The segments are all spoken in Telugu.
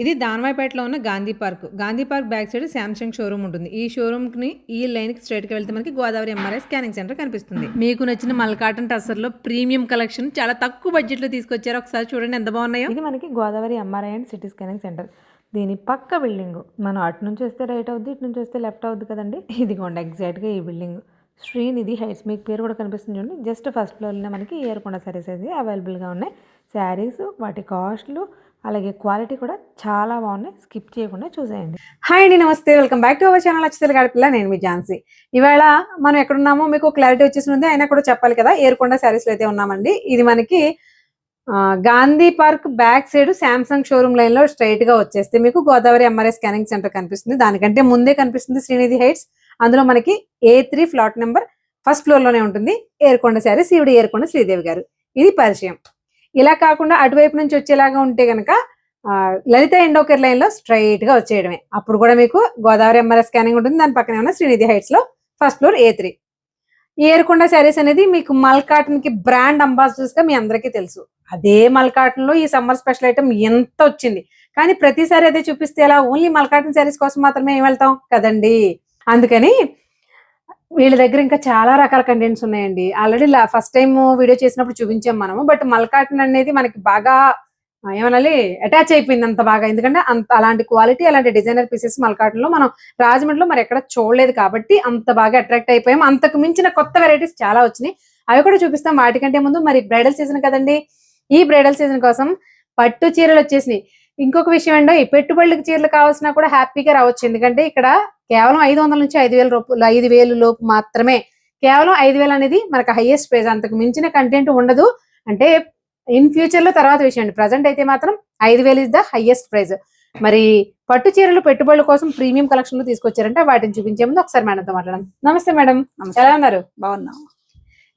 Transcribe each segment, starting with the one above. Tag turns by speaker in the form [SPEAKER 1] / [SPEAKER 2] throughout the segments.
[SPEAKER 1] ఇది దానవాయిపేటలో ఉన్న Gandhi park. Gandhi park back side Samsung showroom ఉంటుంది. ఈ షోరూమ్‌కి ఈ లైన్‌కి స్ట్రెయిట్‌గా వెళ్తే మనకి గోదావరి ఎంఆర్ఐ స్కానింగ్ సెంటర్ కనిపిస్తుంది. మీకు నచ్చిన మల్కాటన్ టస్సర్‌లో ప్రీమియం కలెక్షన్ చాలా తక్కువ బడ్జెట్‌లో తీసుకొచ్చారు. ఒకసారి చూడండి ఎంత బాగున్నాయో.
[SPEAKER 2] ఇది మనకి Godavari MRI and city scanning centre. దీని పక్క బిల్డింగ్. మనం అటు నుంచి వస్తే రైట్ అవుద్ది, ఇటు నుంచి వస్తే లెఫ్ట్ అవుద్ది కదండి. ఇదిగోండి ఎగ్జాక్ట్గా ఈ బిల్డింగ్. శ్రీనిధి హైట్స్, మీకు పేరు కూడా కనిపిస్తుంది చూడండి. జస్ట్ ఫస్ట్ ఫ్లోర్లోనే మనకి ఏర్కొండ శారీస్ అయితే అవైలబుల్గా ఉన్నాయి. శారీస్, వాటి కాస్ట్లు, అలాగే క్వాలిటీ కూడా చాలా బాగున్నాయి. స్కిప్ చేయకుండా చూసేయండి.
[SPEAKER 1] హాయ్ అండి, నమస్తే, welcome back to our channel అచ్చితల గాడిపిల్ల. నేను మీ ఝాన్సీ. ఇవాళ మనం ఎక్కడున్నామో మీకు క్లారిటీ వచ్చేసి ఉంది, అయినా కూడా చెప్పాలి కదా. ఏర్కొండ శారీస్లో అయితే ఉన్నామండి. ఇది మనకి Gandhi park back side Samsung showroom line లో స్ట్రైట్ గా వచ్చేస్తే మీకు గోదావరి ఎంఆర్ఐ స్కానింగ్ సెంటర్ కనిపిస్తుంది. దానికంటే ముందే కనిపిస్తుంది శ్రీనిధి హైట్స్. అందులో మనకి A3 flat number first floor లోనే ఉంటుంది. ఏర్కొండ శారీస్, ఈవిడ ఏర్కొండ శ్రీదేవి గారు. ఇది పరిచయం. ఇలా కాకుండా అటువైపు నుంచి వచ్చేలాగా ఉంటే గనక లలిత ఎండోకేర్ లైన్ లో స్ట్రైట్ గా వచ్చేయడమే. అప్పుడు కూడా మీకు గోదావరి ఎంఆర్ఐ స్కానింగ్ ఉంటుంది. దాని పక్కనే ఉన్న శ్రీనిధి హైట్స్ లో ఫస్ట్ ఫ్లోర్ A3. ఏర్కొండ శారీస్ అనేది మీకు మల్కాటన్ కి బ్రాండ్ అంబాసిడర్స్ గా మీ అందరికీ తెలుసు. అదే మల్కాటన్ లో ఈ సమ్మర్ స్పెషల్ ఐటమ్ ఎంత వచ్చింది, కానీ ప్రతిసారి అదే చూపిస్తే ఎలా? ఓన్లీ మల్కాటన్ శారీస్ కోసం మాత్రమే ఏం వెళ్తాం కదండి. అందుకని వీళ్ళ దగ్గర ఇంకా చాలా రకాల కంటెంట్స్ ఉన్నాయండి. ఆల్రెడీ ఫస్ట్ టైం వీడియో చేసినప్పుడు చూపించాం మనము. బట్ మల్కాటన్ అనేది మనకి బాగా ఏమనాలి, అటాచ్ అయిపోయింది అంత బాగా. ఎందుకంటే అంత అలాంటి క్వాలిటీ, అలాంటి డిజైనర్ పీసెస్ మల్కాటన్ లో మనం రాజమండ్రిలో మరి ఎక్కడ చూడలేదు కాబట్టి అంత బాగా అట్రాక్ట్ అయిపోయాం. అంతకు మించిన కొత్త వెరైటీస్ చాలా వచ్చినాయి, అవి కూడా చూపిస్తాం. వాటికంటే ముందు మరి బ్రైడల్ సీజన్ కదండి. ఈ బ్రైడల్ సీజన్ కోసం పట్టు చీరలు వచ్చేసినాయి. ఇంకొక విషయం అండి, పెట్టుబడులకు చీరలు కావాల్సినా కూడా హ్యాపీగా రావచ్చు. ఎందుకంటే ఇక్కడ కేవలం 500 నుంచి 5,000 రూపాయలు, 5,000 లోపు మాత్రమే. కేవలం 5,000 అనేది మనకు హైయెస్ట్ ప్రైస్. అంతకు మించిన కంటెంట్ ఉండదు. అంటే ఇన్ ఫ్యూచర్ లో తర్వాత విషయం అండి. ప్రజెంట్ అయితే మాత్రం 5,000 ఇస్ ద హైయెస్ట్ ప్రైస్. మరి పట్టు చీరలు పెట్టుబడుల కోసం ప్రీమియం కలెక్షన్ లో తీసుకొచ్చారంటే వాటిని చూపించే ముందు ఒకసారి మేడంతో మాట్లాడడం. నమస్తే మేడం, ఎలా ఉన్నారు?
[SPEAKER 3] బాగున్నాం.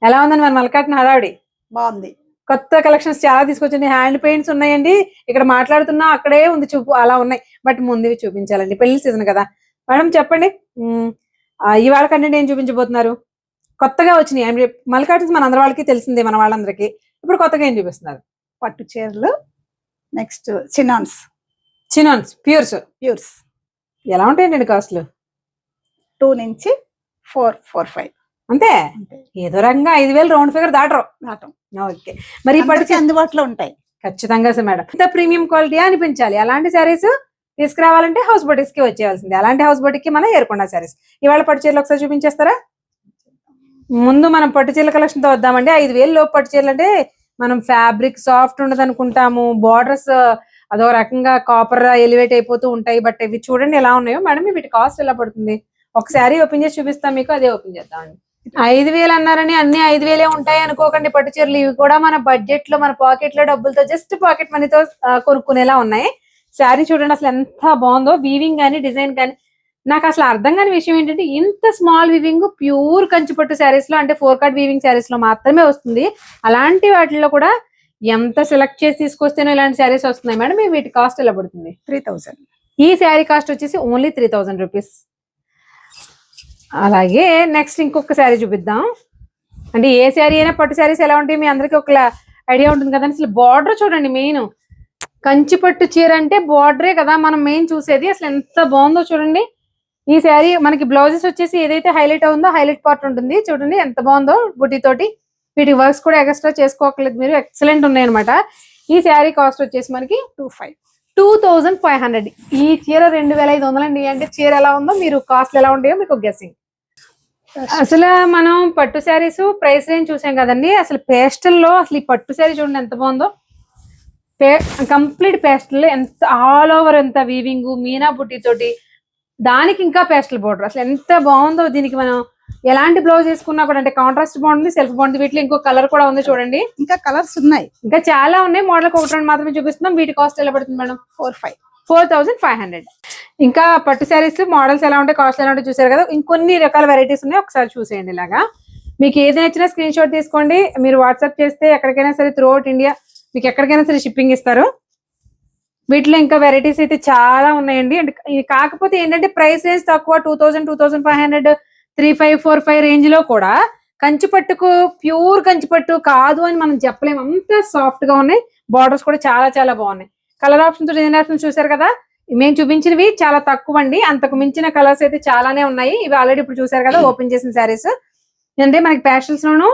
[SPEAKER 1] ఎలా ఉందండి మన మల్కాటన్ హడావిడి?
[SPEAKER 3] బాగుంది.
[SPEAKER 1] కొత్త కలెక్షన్స్ చాలా తీసుకొచ్చింది. హ్యాండ్ పెయింట్స్ ఉన్నాయండి. ఇక్కడ మాట్లాడుతున్నా అక్కడే ఉంది చూపు, అలా ఉన్నాయి. బట్ ముందువి చూపించాలండి, పెళ్లి సీజన్ కదా. మేడం చెప్పండి, ఇవాళ కంటెంట్ ఏం చూపించబోతున్నారు? కొత్తగా వచ్చినాయి మల్కాటన్స్ మన అందరి వాళ్ళకి తెలిసిందే, మన వాళ్ళందరికీ. ఇప్పుడు కొత్తగా ఏం చూపిస్తున్నారు?
[SPEAKER 3] పట్టు చీరలు, నెక్స్ట్ చినాన్స్.
[SPEAKER 1] ప్యూర్స్ ఎలా ఉంటాయండి కాస్ట్లు?
[SPEAKER 3] 2 నుంచి 4-5
[SPEAKER 1] అంతే. ఏదో రకంగా 5,000 రౌండ్ ఫిగర్ దాటం. ఓకే, మరి ఇప్పటికీ
[SPEAKER 3] అందుబాటులో ఉంటాయి
[SPEAKER 1] ఖచ్చితంగా సార్. మేడం ఇంత ప్రీమియం క్వాలిటీ అనిపించాలి. అలాంటి శారీస్ తీసుకురావాలంటే హౌస్ బోటిక్స్ కి వచ్చేయాల్సింది. అలాంటి హౌస్ బోటిక్ కి మన ఏర్కొండ శారీస్. ఇవాళ పట్టు చీరలు ఒకసారి చూపించేస్తారా? ముందు మనం పట్టు చీరల కలెక్షన్ తో వద్దామండి. 5,000 లోపు పట్టు చీరలు అంటే మనం ఫ్యాబ్రిక్ సాఫ్ట్ ఉండదు అనుకుంటాము. బార్డర్స్ అదో రకంగా కాపర్ ఎలివేట్ అయిపోతూ ఉంటాయి. బట్ ఇవి చూడండి ఎలా ఉన్నాయో. మేడం వీటి కాస్ట్ ఎలా పడుతుంది? ఒక శారీ ఓపెన్ చేసి చూపిస్తాం మీకు, అదే ఓపెన్ చేద్దామండి. 5,000 అన్నారని అన్ని 5,000 ఉంటాయి అనుకోకండి. పట్టు చీరలు ఇవి కూడా మన బడ్జెట్ లో, మన పాకెట్ లో డబ్బులతో, జస్ట్ పాకెట్ మనీతో కొనుక్కునేలా ఉన్నాయి. శారీ చూడండి అసలు ఎంత బాగుందో. వీవింగ్ కానీ డిజైన్ కానీ నాకు అసలు అర్థం కాని విషయం ఏంటంటే, ఇంత స్మాల్ వీవింగ్ ప్యూర్ కంచిపట్టు శారీస్ లో, అంటే 4 కట్ వీవింగ్ శారీస్ లో మాత్రమే వస్తుంది. అలాంటి వాటిల్లో కూడా ఎంత సెలెక్ట్ చేసి తీసుకొస్తేనో ఇలాంటి శారీస్ వస్తున్నాయి. మేడం వీటి కాస్ట్ ఎలా పడుతుంది?
[SPEAKER 3] 3,000.
[SPEAKER 1] ఈ శారీ కాస్ట్ వచ్చేసి ఓన్లీ 3,000 రూపీస్. అలాగే నెక్స్ట్ ఇంకొక శారీ చూపిద్దాం. అంటే ఏ శారీ అయినా పట్టు శారీస్ ఎలా ఉంటాయి మీ అందరికి ఒక ఐడియా ఉంటుంది కదా. అసలు బార్డర్ చూడండి. మెయిన్ కంచిపట్టు చీర అంటే బార్డరే కదా మనం మెయిన్ చూసేది. అసలు ఎంత బాగుందో చూడండి. ఈ శారీ మనకి బ్లౌజెస్ వచ్చేసి ఏదైతే హైలైట్ అవుందో హైలైట్ పార్ట్ ఉంటుంది. చూడండి ఎంత బాగుందో బుట్టి తోటి. వీటి వర్క్స్ కూడా ఎక్స్ట్రా చేసుకోకలేదు మీరు, ఎక్సలెంట్ ఉన్నాయి అనమాట. ఈ శారీ కాస్ట్ వచ్చేసి మనకి 2,500. ఈ చీర 2,500 అండి. అంటే చీర ఎలా ఉందో, మీరు కాస్ట్ ఎలా ఉంటాయో మీకు గెస్సింగ్. అసలు మనం పట్టు శారీస్ ప్రైస్ రేంజ్ చూసాం కదండి. అసలు పేస్టల్ లో అసలు ఈ పట్టు శారీ చూడండి ఎంత బాగుందో. కంప్లీట్ పేస్టల్, ఎంత ఆల్ ఓవర్, ఎంత వీవింగ్ మీనా బుట్టి తోటి, దానికి ఇంకా పేస్టల్ బోర్డర్. అసలు ఎంత బాగుందో. దీనికి మనం ఎలాంటి బ్లౌజ్ వేసుకున్నా కూడా, అంటే కాంట్రాస్ట్ బాగుంది, సెల్ఫ్ బాగుంది. వీటిలో ఇంకో కలర్ కూడా ఉంది చూడండి.
[SPEAKER 3] ఇంకా కలర్స్ ఉన్నాయి,
[SPEAKER 1] ఇంకా చాలా ఉన్నాయి. మోడల్ ఒకటి రెండు మాత్రమే చూపిస్తున్నాం. వీటి కాస్ట్ ఎలా పడుతుంది మేడం? 4,500. ఇంకా పట్టు శారీస్ మోడల్స్ ఎలా ఉంటాయి, కాస్ట్ ఎలా ఉంటాయి చూసారు కదా. ఇంకొన్ని రకాల వెరైటీస్ ఉన్నాయి, ఒకసారి చూసేయండి. ఇలాగా మీకు ఏది నచ్చినా స్క్రీన్ షాట్ తీసుకోండి. మీరు వాట్సాప్ చేస్తే ఎక్కడికైనా సరే త్రూ అవుట్ ఇండియా మీకు ఎక్కడికైనా సరే షిప్పింగ్ ఇస్తారు. వీటిలో ఇంకా వెరైటీస్ అయితే చాలా ఉన్నాయండి. అంటే కాకపోతే ఏంటంటే ప్రైస్ రేంజ్ తక్కువ. 2,000, 2,500, 3,500, 4,500 రేంజ్ లో కూడా కంచిపట్టుకు ప్యూర్ కంచిపట్టు కాదు అని మనం చెప్పలేము. అంత సాఫ్ట్ గా ఉన్నాయి. బార్డర్స్ కూడా చాలా చాలా బాగున్నాయి. కలర్ ఆప్షన్స్ డిజైన్ ఆప్షన్స్ చూసారు కదా, మేము చూపించినవి చాలా తక్కువ అండి, అంతకు మించిన కలర్స్ అయితే చాలానే ఉన్నాయి. ఇవి ఆల్రెడీ ఇప్పుడు చూసారు కదా ఓపెన్ చేసిన శారీస్. అంటే మనకి ప్యాషల్స్ లోను,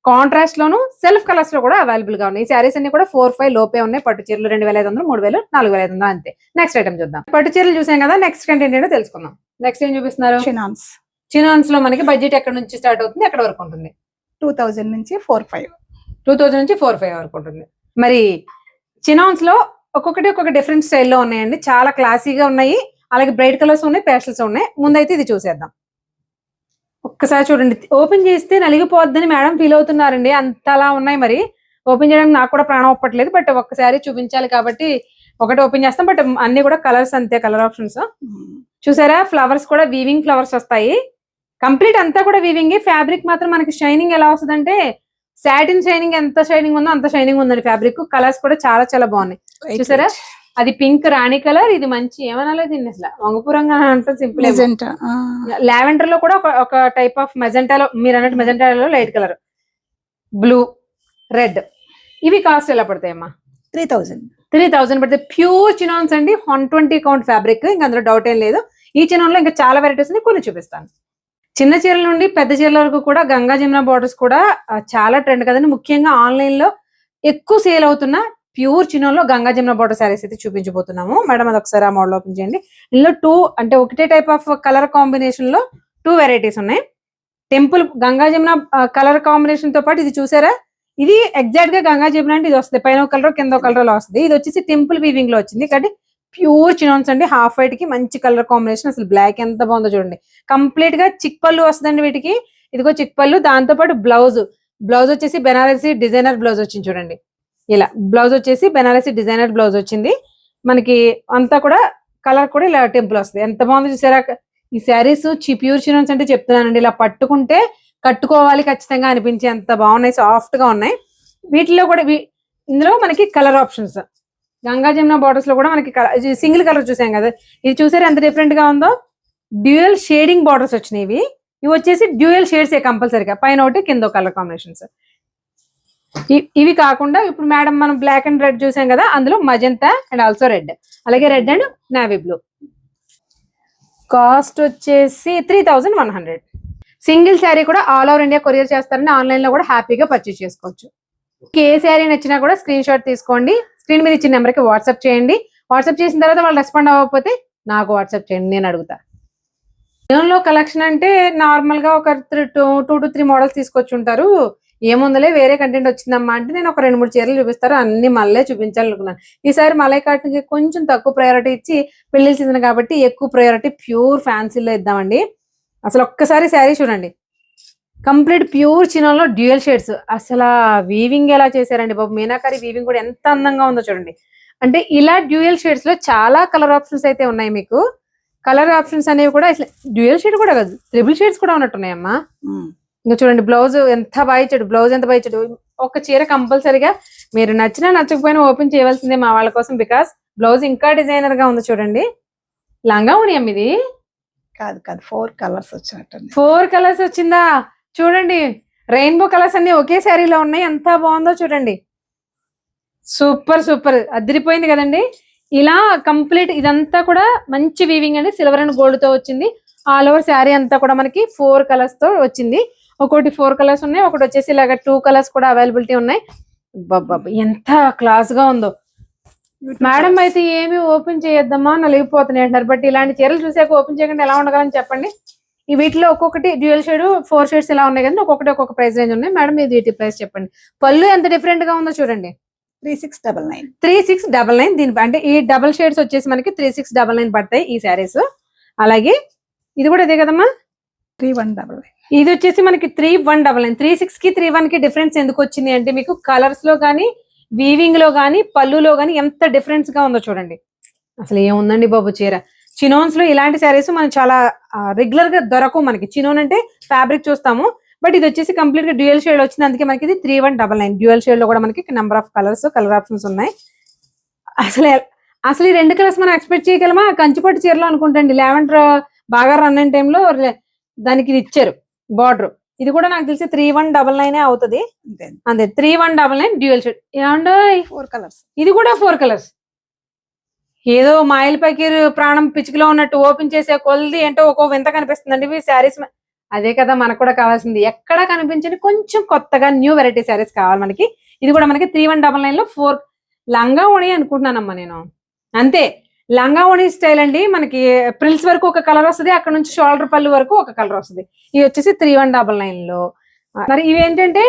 [SPEAKER 1] కాంట్రాస్ట్ లోను, సెల్ఫ్ కలర్స్ లో కూడా అవైలబుల్ గా ఉన్నాయి. ఈ శారీస్ అన్ని కూడా 4-5 లోపే ఉన్నాయి. పట్టు చీరలు 2500, 3000, 4500 అంతే. నెక్స్ట్ ఐటమ్ చూద్దాం. పట్టు చీరలు చూసాం కదా, నెక్స్ట్ కంటెంట్ ఏంటో తెలుసుకుందాం. నెక్స్ట్ ఏం చూపిస్తున్నారు?
[SPEAKER 3] చినాన్స్.
[SPEAKER 1] చినాన్స్ లో మనకి బడ్జెట్ ఎక్కడ నుంచి స్టార్ట్ అవుతుంది, ఎక్కడ వరకు ఉంటుంది?
[SPEAKER 3] 2000 నుంచి 4-5.
[SPEAKER 1] 2000 నుంచి 4-5 వరకు ఉంటుంది. మరి చినాన్స్ లో ఒక్కొక్కటి ఒక్కొక్క డిఫరెంట్ స్టైల్లో ఉన్నాయండి, చాలా క్లాసీగా ఉన్నాయి. అలాగే బ్రైట్ కలర్స్ ఉన్నాయి, పేస్టల్స్ ఉన్నాయి. ముందైతే ఇది చూసేద్దాం. ఒక్కసారి చూడండి, ఓపెన్ చేస్తే నలిగిపోద్దని మేడం ఫీల్ అవుతున్నారండి, అంతలా ఉన్నాయి. మరి ఓపెన్ చేయడానికి నాకు కూడా ప్రాణం ఒప్పట్లేదు, బట్ ఒక్కసారి చూపించాలి కాబట్టి ఒకటి ఓపెన్ చేస్తాం. బట్ అన్ని కూడా కలర్స్ అంతే, కలర్ ఆప్షన్స్. చూసారా, ఫ్లవర్స్ కూడా వీవింగ్ ఫ్లవర్స్ వస్తాయి. కంప్లీట్ అంతా కూడా వీవింగ్. ఫ్యాబ్రిక్ మాత్రం మనకి షైనింగ్ ఎలా వస్తుందంటే సాటిన్ షైనింగ్, ఎంత షైనింగ్ ఉందో అంత షైనింగ్ ఉందండి ఫ్యాబ్రిక్. కలర్స్ కూడా చాలా చాలా బాగున్నాయి. చూసారా, అది పింక్ రాణి కలర్, ఇది మంచి ఏమనాలో దీన్ని అసలు వంగపురంగా అంటే సింపుల్. లావెండర్ లో కూడా ఒక టైప్ ఆఫ్ మెజెంటాలో, మీరు అన్నట్టు మెజెంటాలో లైట్ కలర్, బ్లూ, రెడ్. ఇవి కాస్ట్ ఎలా పడతాయమ్మా? 3000 పడితే. ప్యూర్ చినాన్స్ అండి, 120 కౌంట్ ఫ్యాబ్రిక్, ఇంకా అందులో డౌట్ ఏం లేదు. ఈ చినాన్ లో ఇంకా చాలా వెరైటీస్ ఉన్నాయి, కొన్ని చూపిస్తాను. చిన్న చీరల నుండి పెద్ద చీరల వరకు కూడా గంగా జమున బార్డర్స్ కూడా చాలా ట్రెండ్ కదండి. ముఖ్యంగా ఆన్లైన్ లో ఎక్కువ సేల్ అవుతున్న ప్యూర్ చినోన్లో గంగా జమున బార్డర్ శారీస్ అయితే చూపించబోతున్నాము. మేడం అది ఒకసారి ఆ మోడల్ ఓపెన్ చేయండి. ఇందులో 2 అంటే ఒకటే టైప్ ఆఫ్ కలర్ కాంబినేషన్ లో 2 వెరైటీస్ ఉన్నాయి. Temple Ganga Jamuna colour combination తో పాటు ఇది చూసారా, ఇది ఎగ్జాక్ట్ గా గంగా జమున అంటే ఇది వస్తుంది, పైన ఒక కలర్ కింద కలర్ లో వస్తుంది. ఇది వచ్చేసి టెంపుల్ వీవింగ్ లో వచ్చింది కాబట్టి ప్యూర్ చినాన్స్ అండి. హాఫ్ వైట్ కి మంచి కలర్ కాంబినేషన్, అసలు బ్లాక్ ఎంత బాగుందో చూడండి. కంప్లీట్ గా చిక్ పళ్ళు వస్తుందండి వీటికి. ఇదిగో చిక్ పళ్ళు, దాంతో పాటు బ్లౌజ్ వచ్చేసి బెనారసీ డిజైనర్ బ్లౌజ్ వచ్చింది చూడండి. ఇలా బ్లౌజ్ వచ్చేసి బెనారసీ డిజైనర్ బ్లౌజ్ వచ్చింది మనకి. అంతా కూడా కలర్ కూడా ఇలా టెంపుల్ వస్తుంది. ఎంత బాగుందో చూసారా. ఈ శారీస్ ప్యూర్ చినాన్స్ అంటే చెప్తున్నానండి, ఇలా పట్టుకుంటే కట్టుకోవాలి ఖచ్చితంగా అనిపించే అంత బాగున్నాయి, సాఫ్ట్ గా ఉన్నాయి. వీటిలో కూడా ఇందులో మనకి colour options Ganga Jamuna borders లో కూడా మనకి సింగిల్ కలర్ చూసాం కదా, ఇది చూసారా ఎంత డిఫరెంట్ గా ఉందో. డ్యూయల్ షేడింగ్ బార్డర్స్ వచ్చినాయి. ఇవి వచ్చేసి డ్యూయల్ షేడ్స్ కంపల్సరీగా, పైన ఒకటి కింద కలర్ కాంబినేషన్స్. ఇవి కాకుండా ఇప్పుడు మేడం మనం బ్లాక్ అండ్ రెడ్ చూసాం కదా, అందులో మజంతా అండ్ ఆల్సో రెడ్, అలాగే red and navy blue. Cost వచ్చేసి 3100. సింగిల్ శారీ కూడా ఆల్ ఓవర్ ఇండియా కొరియర్ చేస్తారని ఆన్లైన్ లో కూడా హ్యాపీగా పర్చేస్ చేసుకోవచ్చు. ఏ శారీ నచ్చినా కూడా స్క్రీన్ షాట్ తీసుకోండి, స్క్రీన్ మీద ఇచ్చిన నెంబర్కి వాట్సాప్ చేయండి. వాట్సాప్ చేసిన తర్వాత వాళ్ళు రెస్పాండ్ అవ్వకపోతే నాకు వాట్సాప్ చేయండి, నేను అడుగుతా. లో కలెక్షన్ అంటే నార్మల్ గా ఒక 2 to 3 మోడల్స్ తీసుకొచ్చి ఉంటారు. ఏముందలే వేరే కంటెంట్ వచ్చిందమ్మా అంటే నేను ఒక 2-3 చీరలు చూపిస్తారు, అన్ని మళ్ళీ చూపించాలనుకున్నాను. ఈసారి మలై కాటన్కి కొంచెం తక్కువ ప్రయారిటీ ఇచ్చి, పెళ్లి సీజన్ కాబట్టి ఎక్కువ ప్రయారిటీ ప్యూర్ ఫ్యాన్సీలో ఇద్దామండి. అసలు ఒక్కసారి శారీ చూడండి, కంప్లీట్ ప్యూర్ చినాన్లో డ్యూయల్ షేడ్స్. అసలు వీవింగ్ ఎలా చేశారండి బాబు, మీనాకారి వీవింగ్ కూడా ఎంత అందంగా ఉందో చూడండి. అంటే ఇలా డ్యూయల్ షేడ్స్ లో చాలా కలర్ ఆప్షన్స్ అయితే ఉన్నాయి మీకు. కలర్ ఆప్షన్స్ అనేవి కూడా అసలు డ్యూయల్ షేడ్ కూడా కాదు, ట్రిపుల్ షేడ్స్ కూడా ఉన్నట్టున్నాయమ్మా. ఇంకా చూడండి బ్లౌజ్ ఎంత బాగా ఇచ్చాడు, బ్లౌజ్ ఎంత బాగా ఇచ్చాడు. ఒక చీర కంపల్సరీగా మీరు నచ్చినా నచ్చకపోయినా ఓపెన్ చేయవలసిందే మా వాళ్ళ కోసం, బికాస్ బ్లౌజ్ ఇంకా డిజైనర్ గా ఉంది చూడండి. లంగా ఉనియం ఇది
[SPEAKER 3] కాదు 4 కలర్స్ వచ్చినట్టు.
[SPEAKER 1] 4 కలర్స్ వచ్చిందా చూడండి, రెయిన్బో కలర్స్ అన్ని ఒకే శారీలో ఉన్నాయి, ఎంత బాగుందో చూడండి. సూపర్ సూపర్ అదిరిపోయింది కదండి. ఇలా కంప్లీట్ ఇదంతా కూడా మంచి వీవింగ్ అండి, సిల్వర్ అండ్ గోల్డ్ తో వచ్చింది. ఆల్ ఓవర్ శారీ అంతా కూడా మనకి 4 కలర్స్ తో వచ్చింది. ఒకటి 4 కలర్స్ ఉన్నాయి, ఒకటి వచ్చేసి ఇలాగ 2 కలర్స్ కూడా అవైలబిలిటీ ఉన్నాయి. ఎంత క్లాస్ గా ఉందో. మేడం అయితే ఏమి ఓపెన్ చేయొద్దమ్మా నలిగిపోతున్నాయి అంటారు, బట్ ఇలాంటి చీరలు చూసాక ఓపెన్ చేయకుండా ఎలా ఉండగలని చెప్పండి. ఈ వీటిలో ఒక్కొక్కటి డ్యూయల్ షేడ్ 4 షేడ్స్ ఇలా ఉన్నాయి కదా, ఒక్కొక్కటి ఒక్కొక్క ప్రైస్ రేంజ్ ఉన్నాయి. మేడం ఇది వీటి ప్రైస్ చెప్పండి. పళ్ళు ఎంత డిఫరెంట్ గా ఉందో చూడండి. 3699. దీని అంటే ఈ డబల్ షేడ్స్ వచ్చేసి మనకి 3699 పడతాయి ఈ శారీస్. అలాగే ఇది కూడా ఇదే కదమ్మా,
[SPEAKER 3] 3199.
[SPEAKER 1] ఇది వచ్చేసి మనకి 3199. 36 కి 31 కి డిఫరెన్స్ ఎందుకు వచ్చింది అంటే మీకు కలర్స్ లో గానీ, వీవింగ్ లో గానీ, పళ్ళులో గానీ ఎంత డిఫరెన్స్ గా ఉందో చూడండి. అసలు ఏముందండి బాబు చీర. చినోన్స్ లో ఇలాంటి శారీస్ మనం చాలా రెగ్యులర్ గా దొరకవు మనకి. చినోన్ అంటే ఫ్యాబ్రిక్ చూస్తాము, బట్ ఇది వచ్చేసి కంప్లీట్ గా డ్యూయల్ షేడ్ వచ్చింది, అందుకే మనకి ఇది 3199. డ్యూయల్ షేడ్ లో కూడా మనకి number of colours, colour options ఉన్నాయి. అసలు ఈ 2 కలర్స్ మనం ఎక్స్పెక్ట్ చేయగలమా? కంచిపట్టు చీరలో అనుకుంటండి, లావెండర్ బాగా రన్ అయిన టైంలో దానికి ఇది ఇచ్చారు బార్డర్. ఇది కూడా నాకు తెలిసి 3199 అవుతుంది అంతే. 3199 డ్యూయల్ షేడ్. ఏమండో
[SPEAKER 3] 4 కలర్స్,
[SPEAKER 1] ఇది కూడా 4 కలర్స్. ఏదో మాయిల్ పకీర్ ప్రాణం పిచ్చికిలో ఉన్నట్టు ఓపెన్ చేసే కొలది ఏంటో ఒక్కో వింత కనిపిస్తుందండి ఇవి శారీస్. అదే కదా మనకు కూడా కావాల్సింది, ఎక్కడ కనిపించని కొంచెం కొత్తగా న్యూ వెరైటీ శారీస్ కావాలి మనకి. ఇది కూడా మనకి 3199 లో 4 లంగా ఓణి అనుకుంటున్నానమ్మా నేను. అంతే, లంగా ఓణి స్టైల్ అండి. మనకి ప్రిల్స్ వరకు ఒక కలర్ వస్తుంది, అక్కడ నుంచి షోల్డర్ పళ్ళు వరకు ఒక కలర్ వస్తుంది. ఇవి వచ్చేసి 3199 లో. మరి ఇవి ఏంటంటే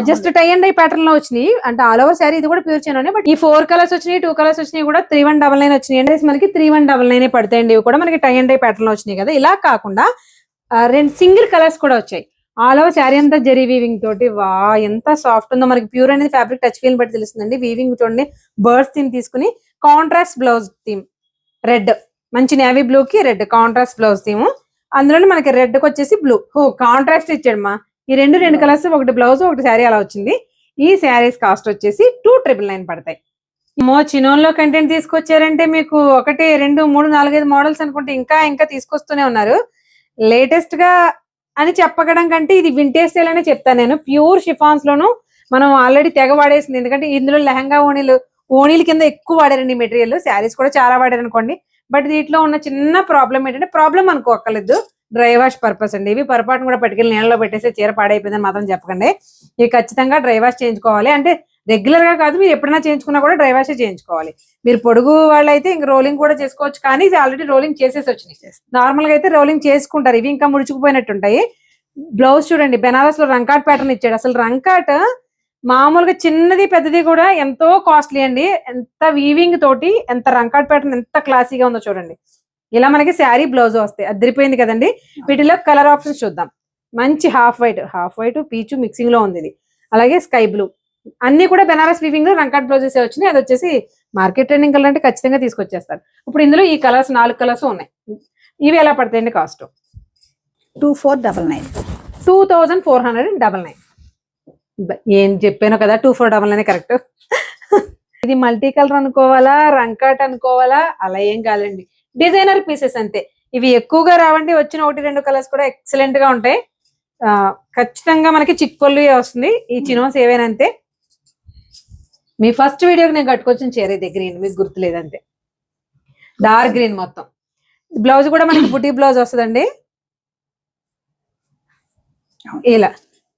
[SPEAKER 1] just tie and dye pattern లో వచ్చినాయి, అంటే ఆల్ ఓవర్ శారీ. ఇది కూడా ప్యూర్ చైన్. బట్ ఈ 4 కలర్స్ వచ్చినాయి, 2 కలర్స్ వచ్చినాయి కూడా 3199 వచ్చినాయి అంటే మనకి 3199 పడతాయండి. ఇవి కూడా మనకి టై అండ్ డై ప్యాటర్న్ లో వచ్చినాయి కదా. ఇలా కాకుండా 2 సింగిల్ కలర్స్ కూడా వచ్చాయి. ఆల్ ఓవర్ శారీ అంతా జరీ వీవింగ్ తోటి. వా, ఎంత సాఫ్ట్ ఉందో. మనకి ప్యూర్ అనేది ఫ్యాబ్రిక్ టచ్ ఫీల్ బట్టి తెలుస్తుందండి. వీవింగ్ చూడండి, బర్డ్స్ థీమ్ తీసుకుని కాంట్రాస్ట్ బ్లౌజ్ థీమ్, రెడ్, మంచి నేవీ బ్లూ కి రెడ్ కాంట్రాస్ట్ బ్లౌజ్ థీమ్. అందులోనే మనకి రెడ్ కి వచ్చేసి బ్లూ. కాంట్రాస్ట్ ఇచ్చాడమ్మా. ఈ రెండు కలర్స్, ఒకటి బ్లౌజ్ ఒకటి శారీ అలా వచ్చింది. ఈ శారీస్ కాస్ట్ వచ్చేసి 2999 పడతాయి. చినోన్ లో కంటెంట్ తీసుకొచ్చారంటే మీకు 1, 2, 3, 4, 5 మోడల్స్ అనుకుంటే ఇంకా తీసుకొస్తూనే ఉన్నారు. లేటెస్ట్ గా అని చెప్పగడం కంటే ఇది వింటేజ్ స్టైల్ అనే చెప్తాను నేను. ప్యూర్ షిఫాన్స్ లోను మనం ఆల్రెడీ తెగ వాడేసింది. ఎందుకంటే ఇందులో లెహంగా ఓణీల కింద ఎక్కువ వాడారండి మెటీరియల్. శారీస్ కూడా చాలా వాడారు అనుకోండి. బట్ దీంట్లో ఉన్న చిన్న ప్రాబ్లం ఏంటంటే, ప్రాబ్లం అనుకోక్కర్లేదు, డ్రై వాష్ పర్పస్ అండి. ఇవి పొరపాటును కూడా పట్టుకెళ్ళి నీళ్ళలో పెట్టేసి చీర పాడైపోయిందని మాత్రం చెప్పకండి. ఇవి ఖచ్చితంగా డ్రై వాష్ చేయించుకోవాలి. అంటే రెగ్యులర్ గా కాదు, మీరు ఎప్పుడైనా చేయించుకున్నా కూడా డ్రై వాష్ చేయించుకోవాలి. మీరు పొడుగు వాళ్ళైతే ఇంక రోలింగ్ కూడా చేసుకోవచ్చు, కానీ ఇది ఆల్రెడీ రోలింగ్ చేసేసి వచ్చినాయి. నార్మల్ గా అయితే రోలింగ్ చేసుకుంటారు. ఇవి ఇంకా ముడుచుకుపోయినట్టుంటాయి. బ్లౌజ్ చూడండి, బెనారస్ లో రంకాట్ ప్యాటర్న్ ఇచ్చాడు. అసలు రంకాట్ మామూలుగా చిన్నది పెద్దది కూడా ఎంతో కాస్ట్లీ అండి. ఎంత వీవింగ్ తోటి, ఎంత రంకాట్ ప్యాటర్న్ ఎంత క్లాసీగా ఉందో చూడండి. ఇలా మనకి శారీ బ్లౌజ్ వస్తాయి. అదిరిపోయింది కదండి. వీటిలో కలర్ ఆప్షన్స్ చూద్దాం. మంచి హాఫ్ వైట్ పీచు మిక్సింగ్ లో ఉంది ఇది. అలాగే స్కై బ్లూ, అన్ని కూడా బెనారస్ వీవింగ్ లో రంకాట్ బ్లౌజెస్ వచ్చినాయి. అది వచ్చేసి మార్కెట్ ట్రెండింగ్ కలర్ అంటే ఖచ్చితంగా తీసుకొచ్చేస్తారు. ఇప్పుడు ఇందులో ఈ కలర్స్ 4 కలర్స్ ఉన్నాయి. ఇవి ఎలా పడతాయండి కాస్ట్?
[SPEAKER 3] 2499.
[SPEAKER 1] 2499. ఏం చెప్పాను కదా, 2499 కరెక్ట్. ఇది మల్టీ కలర్ అనుకోవాలా, రంకాట్ అనుకోవాలా, అలా ఏం కాదండి. డిజైనర్ పీసెస్ అంతే. ఇవి ఎక్కువగా రావండి, వచ్చిన 1, 2 కలర్స్ కూడా ఎక్సలెంట్ గా ఉంటాయి. ఖచ్చితంగా మనకి చిక్ పళ్ళు వస్తుంది. ఈ చినోస్ ఏవైనా అంతే. మీ ఫస్ట్ వీడియోకి నేను కట్టుకొచ్చిన చీర ఇది, గ్రీన్, మీకు గుర్తులేదంతే. డార్క్ గ్రీన్ మొత్తం. బ్లౌజ్ కూడా మనకి బుటీ బ్లౌజ్ వస్తుందండి.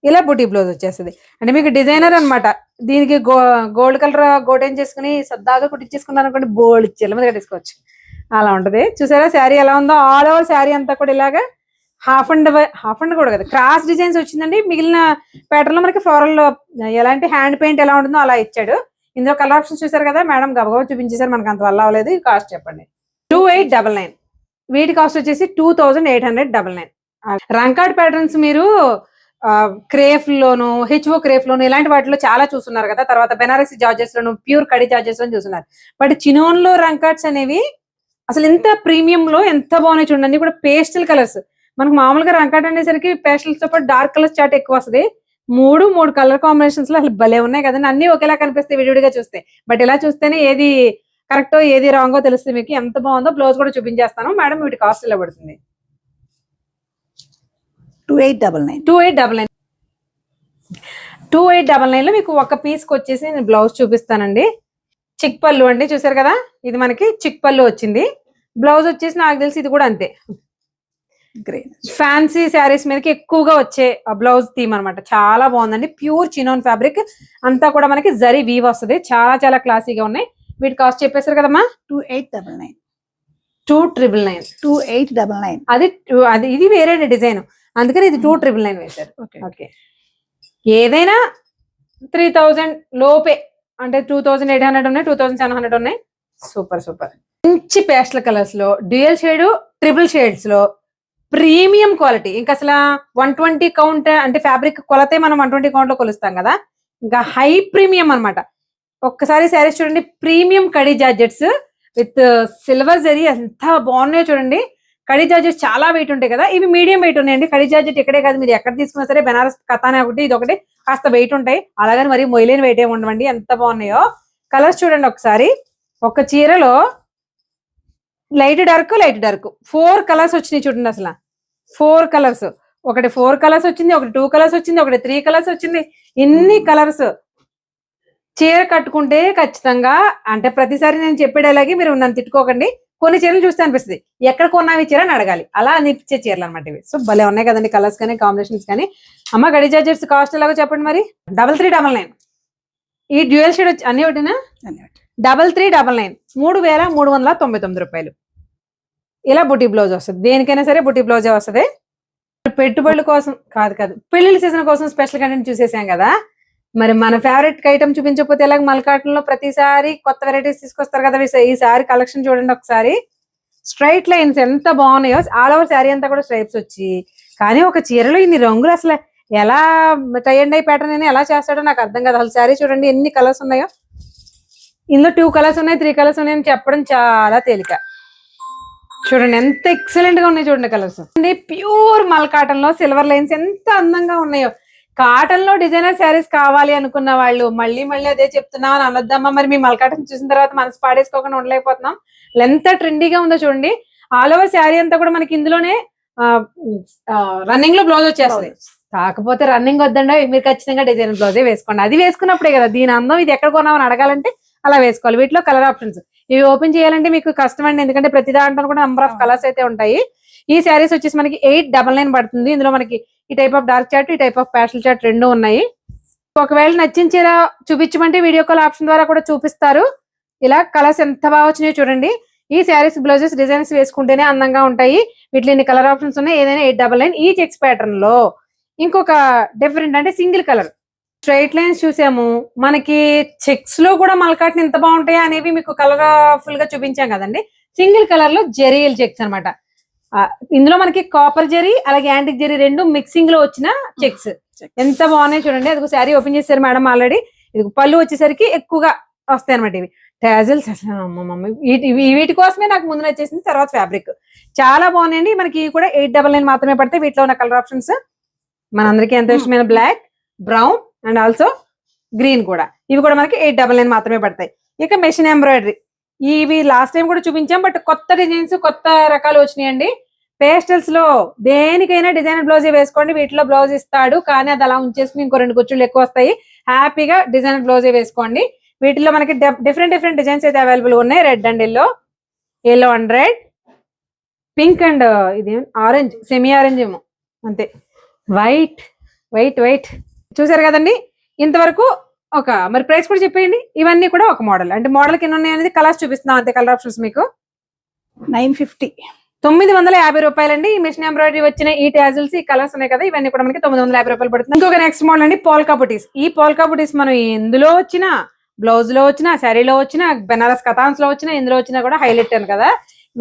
[SPEAKER 1] ఇలా బుటీ బ్లౌజ్ వచ్చేస్తుంది. అంటే మీకు డిజైనర్ అనమాట. దీనికి గోల్డ్ కలర్ గోటేం చేసుకుని సద్దాగా కుట్టించేసుకున్నారు అనుకోండి, బోల్డ్ ఇచ్చేళ్ళ మీద కట్టేసుకోవచ్చు. అలా ఉంటది. చూసారా శారీ ఎలా ఉందో? ఆల్ ఓవర్ శారీ అంతా కూడా ఇలాగా హాఫ్ అండ్ కూడా కదా, క్రాస్ డిజైన్స్ వచ్చిందండి. మిగిలిన ప్యాటర్న్ లో మనకి ఫ్లోరల్ ఎలాంటి హ్యాండ్ పెయింట్ ఎలా ఉంటుందో అలా ఇచ్చాడు. ఇందులో కలర్ ఆప్షన్స్ చూసారు కదా మేడం, గబగబా చూపించేసారు. మనకు అంత వల్ల అవ్వలేదు. కాస్ట్ చెప్పండి. 2899. వీటి కాస్ట్ వచ్చేసి 2899. రంకాట్ ప్యాటర్న్స్ మీరు క్రేఫ్ లోను, హెచ్ఓ క్రేఫ్ లోను ఇలాంటి వాటిలో చాలా చూస్తున్నారు కదా. తర్వాత బెనారసి జార్జెస్ లోను, ప్యూర్ కడి జార్జెస్ లోను చూస్తున్నారు. బట్ చినోన్ లో రంకాట్స్ అనేవి అసలు ఎంత ప్రీమియం లో ఎంత బాగున్నాయి చూడండి. కూడా పేస్టల్ కలర్స్. మనకు మామూలుగా రంకాట్ అనేసరికి పేస్టల్స్ తో పాటు డార్క్ కలర్స్ చాట్ ఎక్కువ వస్తుంది. 3 కలర్ కాంబినేషన్స్ లో అసలు భలే ఉన్నాయి కదండి. అన్ని ఒకేలా కనిపిస్తాయి విడివిడిగా చూస్తే. బట్ ఇలా చూస్తేనే ఏది కరెక్టో ఏది రాంగో తెలుస్తుంది మీకు. ఎంత బాగుందో బ్లౌజ్ కూడా చూపించేస్తాను మేడం. వీటి కాస్ట్ ఇలా పడుతుంది.
[SPEAKER 3] 2899.
[SPEAKER 1] 2899 లో మీకు ఒక పీస్ కి వచ్చేసి నేను బ్లౌజ్ చూపిస్తానండి. చిక్ పళ్ళు అండి, చూసారు కదా. ఇది మనకి చిక్ పళ్ళు వచ్చింది. బ్లౌజ్ వచ్చేసి నాకు తెలిసి ఇది కూడా అంతే. ఫ్యాన్సీ శారీస్ మీదకి ఎక్కువగా వచ్చే బ్లౌజ్ థీమ్ అనమాట. చాలా బాగుందండి. ప్యూర్ చినోన్ ఫ్యాబ్రిక్ అంతా కూడా మనకి జరీ వీవ్ వస్తుంది. చాలా చాలా క్లాసీగా ఉన్నాయి. వీటి కాస్ట్ చెప్పేశారు కదమ్మా.
[SPEAKER 3] 2899.
[SPEAKER 1] 2899. అది ఇది వేరే డిజైన్, అందుకని ఇది 2999 వేశారు. ఓకే, ఏదైనా 3000 లోపే, అంటే 2800 ఉన్నాయి, 2700 ఉన్నాయి. సూపర్. మంచి పేస్టల్ కలర్స్ లో, డ్యూయల్ షేడ్, ట్రిపుల్ షేడ్స్ లో, ప్రీమియం క్వాలిటీ. ఇంకా అసలు 120 కౌంట్ అంటే ఫ్యాబ్రిక్ కొలతే మనం 120 కౌంట్ లో కొలుస్తాం కదా. ఇంకా హై ప్రీమియం అనమాట. ఒక్కసారి శారీస్ చూడండి. Premium kadhi georgettes with silver zari ఎంత బాగున్నాయో చూడండి. కడి జార్జెట్స్ చాలా వెయిట్ ఉంటాయి కదా, ఇవి మీడియం వెయిట్ ఉన్నాయండి. కడి జార్జెట్ ఇక్కడే కాదు, మీరు ఎక్కడ తీసుకున్నా సరే, బెనారస్ కథానే ఒకటి ఇది ఒకటి కాస్త వెయిట్ ఉంటాయి. అలాగని మరి మొయిలేని వెయిట్ ఏమి ఉండవండి. ఎంత బాగున్నాయో కలర్స్ చూడండి ఒకసారి. ఒక చీరలో లైట్ డార్క్ 4 కలర్స్ వచ్చినాయి చూడండి. అసలు 4 కలర్స్, ఒకటి 4 కలర్స్ వచ్చింది, ఒకటి 2 కలర్స్ వచ్చింది, ఒకటి 3 కలర్స్ వచ్చింది. ఇన్ని కలర్స్ చీర కట్టుకుంటే ఖచ్చితంగా, అంటే ప్రతిసారి నేను చెప్పేలాగే మీరు నన్ను తిట్టుకోకండి, కొన్ని చీరలు చూస్తే అనిపిస్తుంది ఎక్కడ కొన్నావి చీర అని అడగాలి, అలా అనిపించే చీరలు అనమాట ఇవి. సో భలే ఉన్నాయి కదండి కలర్స్ కానీ కాంబినేషన్స్ కానీ. అమ్మ గడి చార్జెస్ కాస్ట్ ఎలాగో చెప్పండి మరి. 3399. ఈ డ్యూయల్ షేడ్ వచ్చి అన్ని ఒకటినా? 3399, 3399 రూపాయలు. ఇలా బుటీ బ్లౌజ్ వస్తుంది, దేనికైనా సరే బుటీ బ్లౌజే వస్తుంది. పెట్టుబడుల కోసం కాదు, పెళ్లిళ్ళ సీజన్ కోసం స్పెషల్ కంటెంట్ చూసేసాం కదా, మరి మన ఫేవరెట్ ఐటమ్ చూపించకపోతే ఎలాగ. మల్కాటంలో ప్రతిసారి కొత్త వెరైటీస్ తీసుకొస్తారు కదా, ఈసారి కలెక్షన్ చూడండి ఒకసారి. స్ట్రైట్ లైన్స్ ఎంత బాగున్నాయో, ఆల్ ఓవర్ శారీ అంతా కూడా స్ట్రైప్స్ వచ్చి, కానీ ఒక చీరలో ఇన్ని రంగులు అసలు ఎలా టై అండ్ డై ప్యాటర్న్ అని ఎలా చేస్తాడో నాకు అర్థం కాదు. అసలు శారీ చూడండి ఎన్ని కలర్స్ ఉన్నాయో, ఇందులో 2 కలర్స్ ఉన్నాయి, 3 కలర్స్ ఉన్నాయి అని చెప్పడం చాలా తేలిక. చూడండి ఎంత ఎక్సలెంట్ గా ఉన్నాయి చూడండి కలర్స్. ప్యూర్ మల్ కాటన్ లో సిల్వర్ లైన్స్ ఎంత అందంగా ఉన్నాయో. కాటన్ లో డిజైనర్ శారీస్ కావాలి అనుకున్న వాళ్ళు మళ్ళీ అదే చెప్తున్నాం అని అనొద్దమ్మా. మరి మీ మల్ కాటన్ చూసిన తర్వాత మనసు పాడేసుకోకుండా ఉండలేకపోతున్నాం. ఎంత ట్రెండీగా ఉందో చూడండి. ఆల్ ఓవర్ శారీ అంతా కూడా మనకి ఇందులోనే రన్నింగ్ లో బ్లౌజ్ వచ్చేస్తుంది. కాకపోతే రన్నింగ్ వద్దండి, మీరు ఖచ్చితంగా డిజైనర్ బ్లౌజే వేసుకోండి. అది వేసుకున్నప్పుడే కదా దీని అందం. ఇది ఎక్కడ కొన్నామని అడగాలంటే అలా వేసుకోవాలి. వీటిలో కలర్ ఆప్షన్స్ ఇవి ఓపెన్ చేయాలంటే మీకు కష్టం అండి, ఎందుకంటే ప్రతి దాంట్లో కూడా నెంబర్ ఆఫ్ కలర్స్ అయితే ఉంటాయి. ఈ శారీస్ వచ్చేసి మనకి 899 పడుతుంది. ఇందులో మనకి ఈ టైప్ ఆఫ్ డార్క్ చార్ట్, ఈ టైప్ ఆఫ్ ప్యాస్టల్ చార్ట్ 2 ఉన్నాయి. ఒకవేళ నచ్చిన చీర చూపించమంటే వీడియో కాల్ ఆప్షన్ ద్వారా కూడా చూపిస్తారు. ఇలా కలర్స్ ఎంత బాగా వచ్చినాయో చూడండి. ఈ శారీస్ బ్లౌజెస్ డిజైన్స్ వేసుకుంటేనే అందంగా ఉంటాయి. వీటిలో ఇన్ని కలర్ ఆప్షన్స్ ఉన్నాయి. ఏదైనా 899. ఈ చెక్స్ ప్యాటర్న్ లో ఇంకొక డిఫరెంట్ అంటే సింగిల్ కలర్ స్ట్రైట్ లైన్స్ చూసాము. మనకి చెక్స్ లో కూడా మల్కాట్ని ఎంత బాగుంటాయి అనేవి మీకు కలర్ఫుల్ గా చూపించాం కదండి. సింగిల్ కలర్ లో జెరీల్ చెక్స్ అనమాట. ఇందులో మనకి కాపర్ జెరీ అలాగే యాంటిక్ జెరీ 2 మిక్సింగ్ లో వచ్చిన చెక్స్ ఎంత బాగున్నాయి చూడండి. అది శారీ ఓపెన్ చేశారు మేడం ఆల్రెడీ. ఇది పళ్ళు వచ్చేసరికి ఎక్కువగా వస్తాయి అనమాట. ఇవి టాజిల్స్ వీటి కోసమే నాకు ముందు వచ్చేసింది. తర్వాత ఫ్యాబ్రిక్ చాలా బాగున్నాయండి. మనకి కూడా 899 మాత్రమే పడతాయి. వీటిలో ఉన్న కలర్ ఆప్షన్స్ మనందరికీ ఎంత ఇష్టమైన black, brown and also green కూడా. ఇవి కూడా మనకి 899 మాత్రమే పడతాయి. ఇక మెషిన్ ఎంబ్రాయిడరీ ఇవి లాస్ట్ టైం కూడా చూపించాం, బట్ కొత్త డిజైన్స్ కొత్త రకాలు వచ్చినాయండి. పేస్టల్స్ లో దేనికైనా డిజైనర్ బ్లౌజ్ వేసుకోండి, వీటిలో బ్లౌజ్ ఇస్తాడు, కానీ అది అలా ఉంచేసుకుని ఇంకో 2 కుచ్చుళ్ళు ఎక్కువ వస్తాయి. హ్యాపీగా డిజైనర్ బ్లౌజ్ వేసుకోండి. వీటిలో మనకి డిఫరెంట్ డిజైన్స్ అయితే అవైలబుల్ ఉన్నాయి. Red and yellow and red, pink and ఇది ఆరెంజ్, సెమీ ఆరెంజ్ ఏమో అంతే, వైట్ చూసారు కదండి. ఇంతవరకు ఒక మరి ప్రైస్ కూడా చెప్పేయండి. ఇవన్నీ కూడా ఒక మోడల్, అంటే మోడల్ కి ఎన్ని ఉన్నాయి అనేది కలర్స్ చూపిస్తున్నాం అంతే. కలర్ ఆప్షన్స్ మీకు
[SPEAKER 3] 950.
[SPEAKER 1] 950 రూపాయలండి. ఈ మిషన్ ఎంబ్రాయిడరీ వచ్చిన ఈ టాజిల్స్, ఈ కలర్స్ ఉన్నాయి కదా, ఇవన్నీ కూడా మనకి 950 రూపాయలు పడుతుంది. ఇంకొక నెక్స్ట్ మోడల్ అండి పోల్కా బుటీస్. ఈ పోల్కా బుటీస్ మనం ఎందులో వచ్చినా, బ్లౌజ్ లో వచ్చినా, శారీలో వచ్చినా, బెనారస్ కథాన్స్ లో వచ్చినా, ఇందులో వచ్చినా కూడా హైలైట్ అని కదా.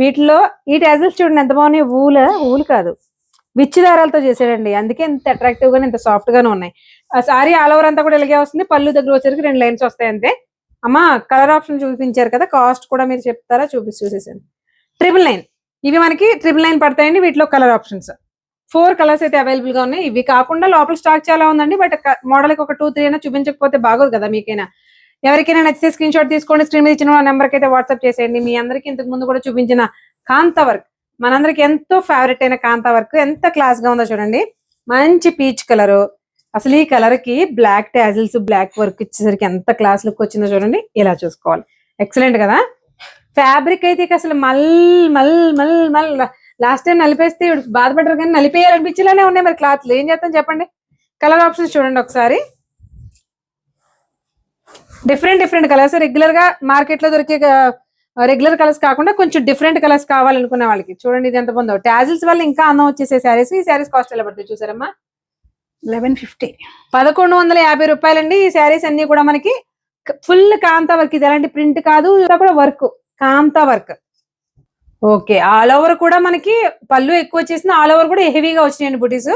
[SPEAKER 1] వీటిలో ఈ టాజిల్స్ చూడండి ఎంత బాగున్నాయి. ఊలు కాదు, విచ్చి దారాలతో చేసాడండి, అందుకే ఎంత అట్రాక్టివ్ గానే ఇంత సాఫ్ట్ గానే ఉన్నాయి. ఆ సారీ ఆల్ ఓవర్ అంతా కూడా ఇలాగే వస్తుంది. పళ్ళు దగ్గర వచ్చేసరికి 2 లైన్స్ వస్తాయి అంతే. అమ్మా కలర్ ఆప్షన్ చూపించారు కదా, కాస్ట్ కూడా మీరు చెప్తారా? చూసేసాను. 999 ఇవి మనకి 999 పడతాయండి. వీటిలో కలర్ ఆప్షన్స్ 4 కలర్స్ అయితే అవైలబుల్ గా ఉన్నాయి. ఇవి కాకుండా లోపల స్టాక్ చాలా ఉందండి, బట్ మోడల్ కి ఒక 2-3 అయినా చూపించకపోతే బాగోదు కదా మీకైనా. ఎవరికైనా నచ్చితే స్క్రీన్ షాట్ తీసుకోండి. స్క్రీన్ మీద ఇచ్చిన నెంబర్ కి అయితే వాట్సాప్ చేసేయండి. మీ అందరికి ఇంతకు ముందు కూడా చూపించిన కాంతా వర్క్, మనందరికి ఎంతో ఫేవరెట్ అయిన కాంతా వర్క్ ఎంత క్లాస్ గా ఉందో చూడండి. మంచి పీచ్ కలర్, అసలు ఈ కలర్ కి బ్లాక్ టాజిల్స్, బ్లాక్ వర్క్ ఇచ్చేసరికి ఎంత క్లాస్ లుక్ వచ్చిందో చూడండి. ఇలా చూసుకోవాలి, ఎక్సలెంట్ కదా. ఫ్యాబ్రిక్ అయితే అసలు మల్ లాస్ట్ టైం నలిపేస్తే బాధపడ్డారు, కానీ నలిపేయాలనిపించేలానే ఉన్నాయి. మరి క్లాత్లు ఏం చేస్తాం చెప్పండి. కలర్ ఆప్షన్స్ చూడండి ఒకసారి. డిఫరెంట్ కలర్స్, రెగ్యులర్ గా మార్కెట్ లో దొరికే రెగ్యులర్ కలర్స్ కాకుండా కొంచెం డిఫరెంట్ కలర్స్ కావాలనుకునే వాళ్ళకి చూడండి ఇది ఎంత బాగుందో. టాజిల్స్ వల్ల ఇంకా అందం వచ్చేసే శారీస్. ఈ శారీస్ కాస్ట్ ఎలా పడుతుంది చూసారమ్మా?
[SPEAKER 3] 1150.
[SPEAKER 1] 1150 రూపాయలండి. ఈ శారీస్ అన్ని కూడా మనకి ఫుల్ కాంతా వర్క్. ఇది ఎలాంటి ప్రింట్ కాదు, ఇది కూడా వర్క్, కాంతా వర్క్. ఓకే, ఆల్ ఓవర్ కూడా మనకి పళ్ళు ఎక్కువ వచ్చేసింది, ఆల్ ఓవర్ కూడా హెవీగా వచ్చినాయండి బుటీస్.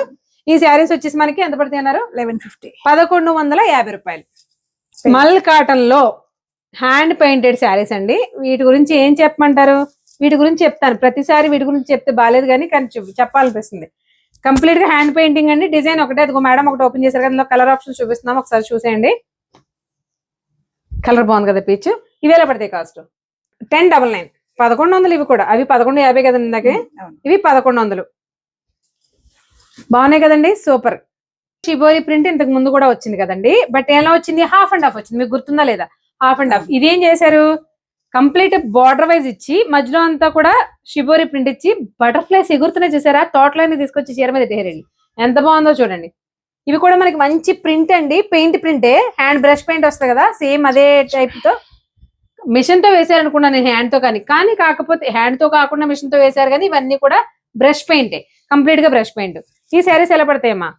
[SPEAKER 1] ఈ శారీస్ వచ్చేసి మనకి ఎంత పడుతుంది అన్నారు?
[SPEAKER 3] 1150.
[SPEAKER 1] 1150 రూపాయలు. మల్ కాటన్ లో హ్యాండ్ పెయింటెడ్ శారీస్ అండి. వీటి గురించి ఏం చెప్పమంటారు? వీటి గురించి చెప్తాను, ప్రతిసారి వీటి గురించి చెప్తే బాగాలేదు, కానీ చెప్పాలనిపిస్తుంది. కంప్లీట్ గా హ్యాండ్ పెయింటింగ్ అండి. డిజైన్ ఒకటే, అదిగో మేడం ఒకటి ఓపెన్ చేశారు కదా, కలర్ ఆప్షన్ చూపిస్తున్నాం, ఒకసారి చూసేయండి. కలర్ బాగుంది కదా పీచ్. ఇవి ఎలా పడతాయి కాస్ట్? 1099. 1100 ఇవి కూడా. అవి 1150 కదండి ఇందాకే, ఇవి 1100. బాగున్నాయి కదండి, సూపర్. షిబోరి ప్రింట్ ఇంతకు ముందు కూడా వచ్చింది కదండి, బట్ ఎలా వచ్చింది, హాఫ్ అండ్ హాఫ్ వచ్చింది. మీకు గుర్తుందా లేదా? Half and half. ఇదేం చేశారు, కంప్లీట్ బార్డర్ వైజ్ ఇచ్చి మధ్యలో అంతా కూడా షిబోరి ప్రింట్ ఇచ్చి బటర్ఫ్లైస్ ఎగురుతున్నాయి చూసారా, తోటలోనే తీసుకొచ్చి చీర మీద డేరెళ్ళి ఎంత బాగుందో చూడండి. ఇవి కూడా మనకి మంచి ప్రింట్ అండి, పెయింట్ ప్రింటే, హ్యాండ్ బ్రష్ పెయింట్ వస్తుంది కదా, సేమ్ అదే టైప్ తో. మిషన్ తో వేసారు అనుకున్నా నేను, హ్యాండ్ తో కానీ కాకపోతే హ్యాండ్ తో కాకుండా మిషన్ తో వేసారు, కానీ ఇవన్నీ కూడా బ్రష్ పెయింటే, కంప్లీట్ గా బ్రష్ పెయింట్. ఈ శారీస్ ఎలా పడతాయమ్మా?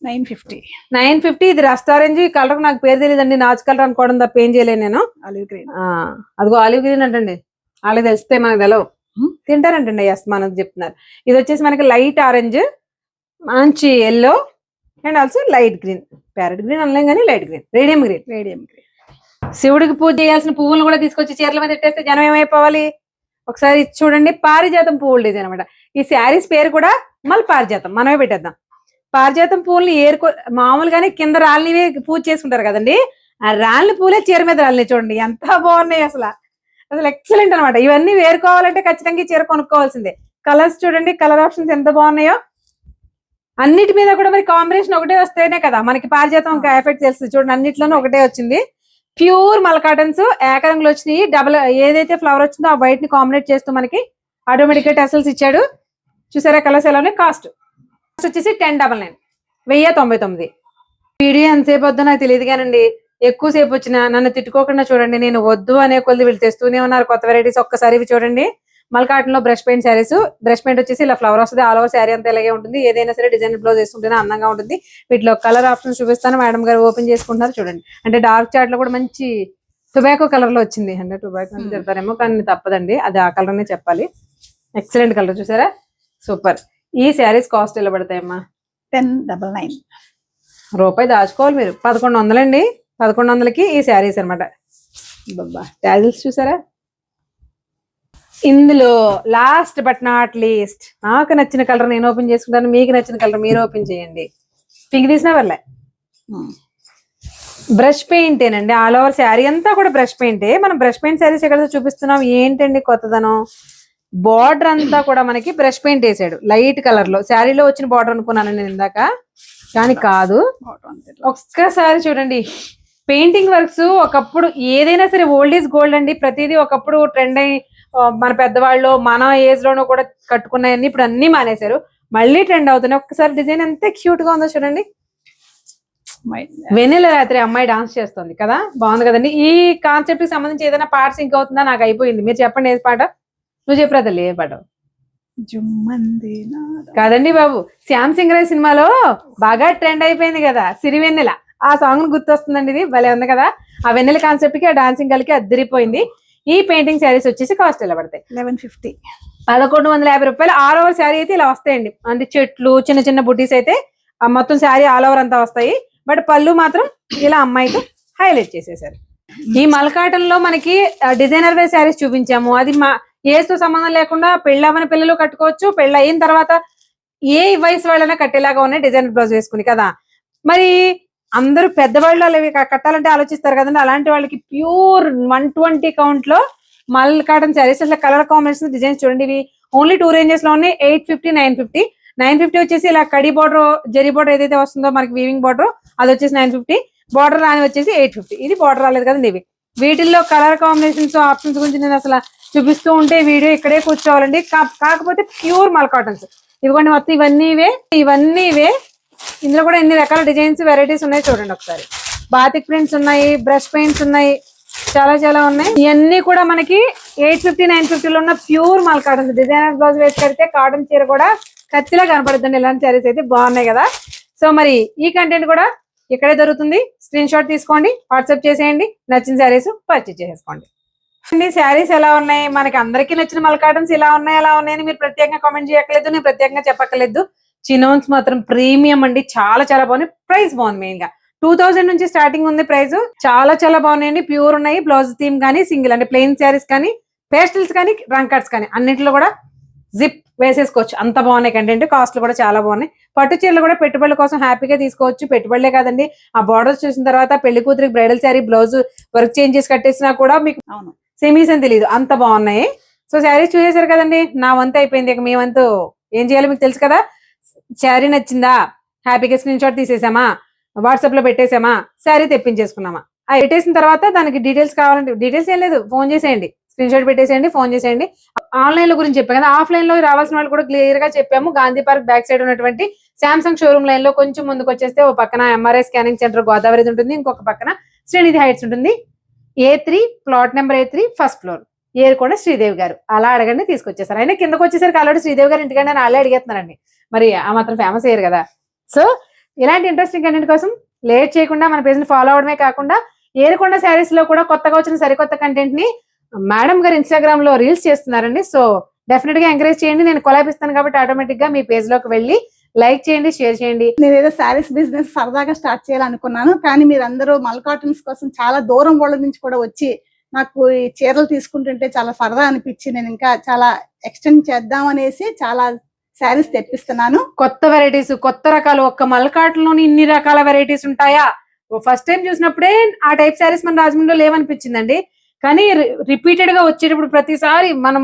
[SPEAKER 3] 950.
[SPEAKER 1] 950. ఇది రస్ట్ ఆరెంజ్. ఈ కలర్ నాకు పేరు తెలియదండి, నాచు కలర్ అనుకోవడం తప్ప ఏం చేయలేను నేను.
[SPEAKER 3] Olive green.
[SPEAKER 1] అదిగో ఆలివ్ గ్రీన్ అంటండి, వాళ్ళకి తెలిస్తే మనకు తెలవు, తింటారంటండి. ఎస్, మనకు చెప్తున్నారు. ఇది వచ్చేసి మనకి లైట్ ఆరెంజ్, మంచి yellow and also light green. Parrot green అనలేం కానీ లైట్ గ్రీన్, రేడియం గ్రీన్. శివుడికి పూజ చేయాల్సిన పువ్వులు కూడా తీసుకొచ్చి చీరల మీద పెట్టేస్తే జనం ఏమైపోవాలి? ఒకసారి చూడండి, పారిజాతం పువ్వులు డిజైన్ అనమాట. ఈ శారీస్ పేరు కూడా మళ్ళీ పారిజాతం, మనమే పెట్టేద్దాం. పారిజాతం పువ్వుల్ని మామూలుగానే కింద రాళ్ళనివే పూజ చేసుకుంటారు కదండి, ఆ రాళ్ళని పూలే చీర మీద రాళ్ళని చూడండి ఎంత బాగున్నాయి. అసలు ఎక్సలెంట్ అనమాట. ఇవన్నీ వేరుకోవాలంటే ఖచ్చితంగా చీర కొనుక్కోవాల్సిందే. కలర్స్ చూడండి, కలర్ ఆప్షన్స్ ఎంత బాగున్నాయో. అన్నిటి మీద కూడా మరి కాంబినేషన్ ఒకటే వస్తేనే కదా మనకి పారిజాతం ఎఫెక్ట్ తెలుస్తుంది. చూడండి, అన్నిట్లోనూ ఒకటే వచ్చింది. ప్యూర్ మల్ కాటన్స్, ఏకరంగులు వచ్చినాయి. డబల్ ఏదైతే ఫ్లవర్ వచ్చిందో ఆ వైట్ ని కాంబినేట్ చేస్తూ మనకి ఆటోమేటిక్ గా టెసల్స్ ఇచ్చాడు. చూసారా కలర్స్ ఎలా ఉన్నాయి. కాస్ట్ వచ్చేసి 1099, 1099. వీడియో ఎంతసేపు వద్దో నాకు తెలియదు కానండి, ఎక్కువసేపు వచ్చినా నన్ను తిట్టుకోకుండా చూడండి. నేను వద్దు అనే కొద్ది వీళ్ళు తెస్తూనే ఉన్నారు కొత్త వెరైటీస్. ఒక్కసారి ఇవి చూడండి, మల్ కాటన్ లో brush paint saris. Brush paint వచ్చేసి ఇలా ఫ్లవర్ వస్తుంది, ఆల్ ఓవర్ శారీ అంతా ఇలాగే ఉంటుంది. ఏదైనా సరే డిజైన్ బ్లౌజ్ వేసుకుంటేనే అందంగా ఉంటుంది. వీటిలో కలర్ ఆప్షన్ చూపిస్తాను, మేడం గారు ఓపెన్ చేసుకుంటున్నారు చూడండి. అంటే డార్క్ చార్ట్ లో కూడా మంచి టొబాకో కలర్ లో వచ్చింది. అంటే టొబాకో అని చెప్తారేమో కానీ తప్పదండి, అది ఆ కలర్ నే చెప్పాలి. ఎక్సలెంట్ కలర్ చూసారా, సూపర్. ఈ శారీస్ కాస్ట్ ఎలా పడతాయమ్మా?
[SPEAKER 3] 1099.
[SPEAKER 1] రూపాయి దాచుకోవాలి మీరు. 1100 అండి. 1100కి ఈ శారీస్ అనమాట. బాబా టాజిల్స్ చూసారా. ఇందులో లాస్ట్ బట్ నాట్ లీస్ట్ నాకు నచ్చిన కలర్ నేను ఓపెన్ చేసుకుంటాను, మీకు నచ్చిన కలర్ మీరు ఓపెన్ చేయండి. పింక్ తీసినా వెళ్ళే బ్రష్ పెయింటేనండి. ఆల్ ఓవర్ శారీ అంతా కూడా బ్రష్ పెయింటే. మనం బ్రష్ పెయింట్ శారీస్ ఎక్కడ చూపిస్తున్నాం, ఏంటండి కొత్తదనం. బార్డర్ అంతా కూడా మనకి బ్రష్ పెయింట్ వేసాడు లైట్ కలర్ లో. శారీలో వచ్చిన బార్డర్ అనుకున్నాను నేను ఇందాక, కానీ కాదు. ఒక్కసారి చూడండి, పెయింటింగ్ వర్క్స్. ఒకప్పుడు ఏదైనా సరే ఓల్డ్ ఈజ్ గోల్డ్ అండి. ప్రతిదీ ఒకప్పుడు ట్రెండ్ అయి మన పెద్దవాళ్ళు మన ఏజ్ లోనూ కూడా కట్టుకున్నాయన్ని ఇప్పుడు అన్ని మానేశారు, మళ్ళీ ట్రెండ్ అవుతున్నాయి. ఒక్కసారి డిజైన్ ఎంత క్యూట్ గా ఉందో చూడండి. వెన్నెల రాత్రి అమ్మాయి డాన్స్ చేస్తుంది కదా, బాగుంది కదండి. ఈ కాన్సెప్ట్ కి సంబంధించి ఏదైనా పాట సింక్ అవుతుందా? నాకు అయిపోయింది, మీరు చెప్పండి ఏది పాట. నువ్వు చెప్పరా తల్లి, ఏ పాట? కాదండి బాబు, శ్యామ్ సింగ్ రాయ్ సినిమాలో బాగా ట్రెండ్ అయిపోయింది కదా సిరివెన్నెల, ఆ సాంగ్ గుర్తొస్తుందండి. ఇది భలే ఉంది కదా. ఆ వెన్నెల కాన్సెప్ట్ కి ఆ డాన్సింగ్ కలికి అద్దరిపోయింది. ఈ పెయింటింగ్ శారీస్ వచ్చేసి కాస్ట్ ఎలా పడతాయి?
[SPEAKER 3] 1150.
[SPEAKER 1] 1150 రూపాయలు. ఆల్ ఓవర్ శారీ అయితే ఇలా వస్తాయండి. అంటే చెట్లు చిన్న చిన్న బుటీస్ అయితే మొత్తం శారీ ఆల్ ఓవర్ అంతా వస్తాయి. బట్ పళ్ళు మాత్రం ఇలా అమ్మాయితో హైలైట్ చేసేసారు. ఈ మల్కాటన్ లో మనకి డిజైనర్ వేర్ శారీస్ చూపించాము. అది మా ఏజ్ తో సంబంధం లేకుండా పెళ్ళవని పిల్లలు కట్టుకోవచ్చు, పెళ్ళి అయిన తర్వాత ఏ వయసు వాళ్ళైనా కట్టేలాగా ఉన్నాయి డిజైనర్ బ్లౌజ్ వేసుకుని కదా. మరి అందరూ పెద్దవాళ్ళు అలా కట్టాలంటే ఆలోచిస్తారు కదండి. అలాంటి వాళ్ళకి ప్యూర్ 120 కౌంట్ లో మల్ కాటన్ శారీస్. అసలు కలర్ కాంబినేషన్ డిజైన్స్ చూడండి. ఇవి ఓన్లీ 2 రేంజెస్ లో ఉన్నాయి, 850, 950. 950 వచ్చేసి ఇలా కడి బార్డర్, జరీ బార్డర్ ఏదైతే వస్తుందో మనకి వీవింగ్ బార్డర్, అది వచ్చేసి 950. బార్డర్ రాని వచ్చేసి 850. ఇది బార్డర్ రాలేదు కదండి. ఇవి వీటిల్లో కలర్ కాంబినేషన్స్ ఆప్షన్స్ గురించి నేను అసలు చూపిస్తూ ఉంటే వీడియో ఇక్కడే కూర్చోవాలండి. కాకపోతే ప్యూర్ మల్ కాటన్స్ ఇవ్వండి. మొత్తం ఇవన్నీ ఇవే. ఇందులో కూడా ఎన్ని రకాల డిజైన్స్ వెరైటీస్ ఉన్నాయి చూడండి ఒకసారి. బాతిక్ ప్రింట్స్ ఉన్నాయి, బ్రష్ పెయింట్స్ ఉన్నాయి, చాలా ఉన్నాయి. ఇవన్నీ కూడా మనకి 850, 950 లో ఉన్న ప్యూర్ మల్ కాటన్స్. డిజైనర్ బ్లౌజ్ వేసి కడితే కాటన్ చీర కూడా కత్తిలా కనపడుతుంది. ఇలాంటి శారీస్ అయితే బాగున్నాయి కదా. సో మరి ఈ కంటెంట్ కూడా ఇక్కడే దొరుకుతుంది. స్క్రీన్ షాట్ తీసుకోండి, వాట్సాప్ చేసేయండి, నచ్చిన శారీస్ పర్చేజ్ చేసేసుకోండి. శారీస్ ఎలా ఉన్నాయి, మనకి అందరికీ నచ్చిన మల్ కాటన్స్ ఇలా ఉన్నాయి అలా ఉన్నాయని మీరు ప్రత్యేకంగా కామెంట్ చేయక్కర్లేదు, నేను ప్రత్యేకంగా చెప్పక్కర్లేదు. చినోన్స్ మాత్రం ప్రీమియం అండి, చాలా బాగున్నాయి. ప్రైస్ బాగుంది. మెయిన్ గా 2000 నుంచి స్టార్టింగ్ ఉంది ప్రైస్. చాలా బాగున్నాయండి. ప్యూర్ ఉన్నాయి. బ్లౌజ్ థీమ్ కానీ సింగిల్ అంటే ప్లెయిన్ శారీస్ కానీ పేస్టల్స్ కానీ రంగ్ కట్స్ కానీ అన్నింటిలో కూడా జిప్ వేసేసుకోవచ్చు. అంత బాగున్నాయి కంటెంట్. కాస్ట్లు కూడా చాలా బాగున్నాయి. పట్టు చీరలు కూడా పెట్టుబడుల కోసం హ్యాపీగా తీసుకోవచ్చు. పెట్టుబడులే కాదండి, ఆ బార్డర్స్ చూసిన తర్వాత పెళ్లి కూతురికి bridal sari blouse work change చేసి కట్టేసినా కూడా మీకు సెమీస్ అని తెలియదు, అంత బాగున్నాయి. సో శారీస్ చూసేసారు కదండి, నా వంతు అయిపోయింది. ఇక మీ వంతు ఏం చేయాలో మీకు తెలుసు కదా. శారీ నచ్చిందా, హ్యాపీగా స్క్రీన్ షాట్ తీసేసామా, వాట్సాప్ లో పెట్టేసామా, శారీ తెప్పించేసుకున్నామా. ఆ పెట్టేసిన తర్వాత దానికి డీటెయిల్స్ కావాలంటే డీటెయిల్స్ ఏం లేదు, ఫోన్ చేసేయండి, స్క్రీన్ షాట్ పెట్టేసేయండి, ఫోన్ చేసేయండి. ఆన్లైన్ లో గురించి చెప్పాం కదా, ఆఫ్లైన్ లో రావాల్సిన వాళ్ళు కూడా క్లియర్ గా చెప్పాము. గాంధీ పార్క్ బ్యాక్ సైడ్ ఉన్నటువంటి శాంసంగ్ షోరూమ్ లైన్ లో కొంచెం ముందుకు వచ్చేస్తే ఓ పక్కన ఎంఆర్ఐ స్కానింగ్ సెంటర్ గోదావరి ఉంటుంది, ఇంకొక పక్కన శ్రీనిధి హైట్స్ ఉంటుంది. A3 plot number A3 first floor, Erukonda Sridevi గారు. అలా అడగండి, తీసుకొచ్చేసారు. అయినా కిందకు వచ్చేసరికి ఆల్రెడీ శ్రీదేవి గారు ఇంటికంటే వాళ్ళే అడిగేస్తున్నారండి, మరి ఆ మాత్రం ఫేమస్ అయ్యారు కదా. సో ఇలాంటి ఇంట్రెస్టింగ్ కంటెంట్ కోసం లేట్ చేయకుండా మన పేజ్ ని ఫాలో అవడమే కాకుండా ఏరుకొండ శారీస్ లో కూడా కొత్తగా వచ్చిన సరికొత్త కంటెంట్ ని మేడం గారు ఇన్స్టాగ్రామ్ లో రీల్స్ చేస్తున్నారండి. సో డెఫినెట్ గా ఎంకరేజ్ చేయండి. నేను కొలాబ్ ఇస్తాను కాబట్టి ఆటోమేటిక్ గా మీ పేజ్ లోకి వెళ్ళి లైక్ చేయండి, షేర్ చేయండి.
[SPEAKER 3] నేను ఏదో శారీస్ బిజినెస్ సరదాగా స్టార్ట్ చేయాలనుకున్నాను, కానీ మీరందరూ మల్ కాటన్స్ కోసం చాలా దూరం వాళ్ళ నుంచి కూడా వచ్చి నాకు ఈ చీరలు తీసుకుంటుంటే చాలా సరదా అనిపించి నేను ఇంకా చాలా ఎక్స్టెండ్ చేద్దాం అనేసి చాలా శారీస్ తెప్పిస్తున్నాను.
[SPEAKER 1] కొత్త వెరైటీస్, కొత్త రకాలు, ఒక్క మల్కాట్లోని ఇన్ని రకాల వెరైటీస్ ఉంటాయా? ఫస్ట్ టైం చూసినప్పుడే ఆ టైప్ శారీస్ మన రాజమండ్రిలో లేవనిపించిందండి. కానీ రిపీటెడ్ గా వచ్చేటప్పుడు ప్రతిసారి మనం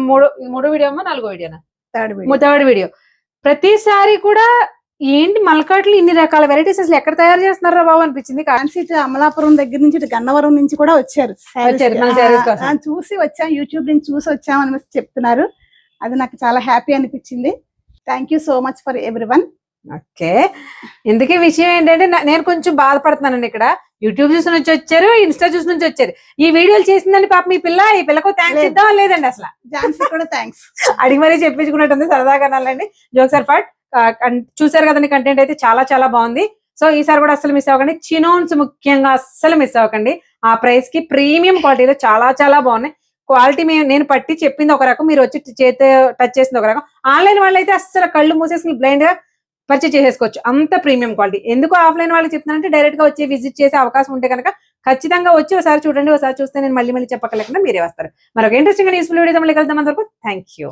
[SPEAKER 1] మూడో వీడియో అమ్మా, నాలుగో వీడియోనా, థర్డ్ వీడియో, ప్రతిసారి కూడా ఏంటి మల్కాట్లు ఇన్ని రకాల వెరైటీస్ అసలు ఎక్కడ తయారు చేస్తున్నారా బాబు అనిపించింది.
[SPEAKER 3] కాన్సీ అమలాపురం దగ్గర నుంచి ఇటు గన్నవరం నుంచి కూడా వచ్చారు
[SPEAKER 1] మన sarees కోసం.
[SPEAKER 3] చూసి వచ్చాం, యూట్యూబ్ నుంచి చూసి వచ్చాం అని చెప్తున్నారు. అది నాకు చాలా హ్యాపీ అనిపించింది. Thank you so much for everyone.
[SPEAKER 1] Okay, ఇందుకే విషయం ఏంటంటే నేను కొంచెం బాధపడుతున్నానండి. ఇక్కడ యూట్యూబ్ చూసి నుంచి వచ్చారు, ఇన్స్టా చూసి నుంచి వచ్చారు. ఈ వీడియోలు చేసిందండి పాప మీ పిల్ల, ఈ పిల్లకు థ్యాంక్స్ ఇద్దాం లేదండి అసలు.
[SPEAKER 3] ఝాన్సీ కూడా థ్యాంక్స్
[SPEAKER 1] అడిగి మరీ చెప్పించుకున్నట్టుంది, సరదాగా అనాలండి. Jokes are part. చూసారు కదండి, కంటెంట్ అయితే చాలా చాలా బాగుంది. సో ఈసారి కూడా అస్సలు మిస్ అవ్వకండి. చినోన్స్ ముఖ్యంగా అస్సలు మిస్ అవ్వకండి. ఆ ప్రైస్ కి ప్రీమియం క్వాలిటీలో చాలా చాలా బాగున్నాయి. క్వాలిటీ నేను పట్టి చెప్పింది ఒక రకం, మీరు వచ్చి చేతి టచ్ చేసింది ఒక రకం. ఆన్లైన్ వాళ్ళు అయితే అస్సలు కళ్ళు మూసేసుకుని బ్లైండ్ గా పర్చేజ్ చేసేసుకోవచ్చు, అంత ప్రీమియం క్వాలిటీ. ఎందుకు ఆఫ్లైన్ వాళ్ళకి చెప్తున్నానంటే డైరెక్ట్ గా వచ్చి విజిట్ చేసే అవకాశం ఉంటే కనుక ఖచ్చితంగా వచ్చి ఒకసారి చూడండి. ఒకసారి చూస్తే నేను మళ్ళీ చెప్పకలేకుండా మీరే వస్తారు. మరొక ఇంట్రెస్టింగ్ యూస్ఫుల్ వీడియో మళ్ళీ కలుద్దాం. అంతవరకు థ్యాంక్ యూ.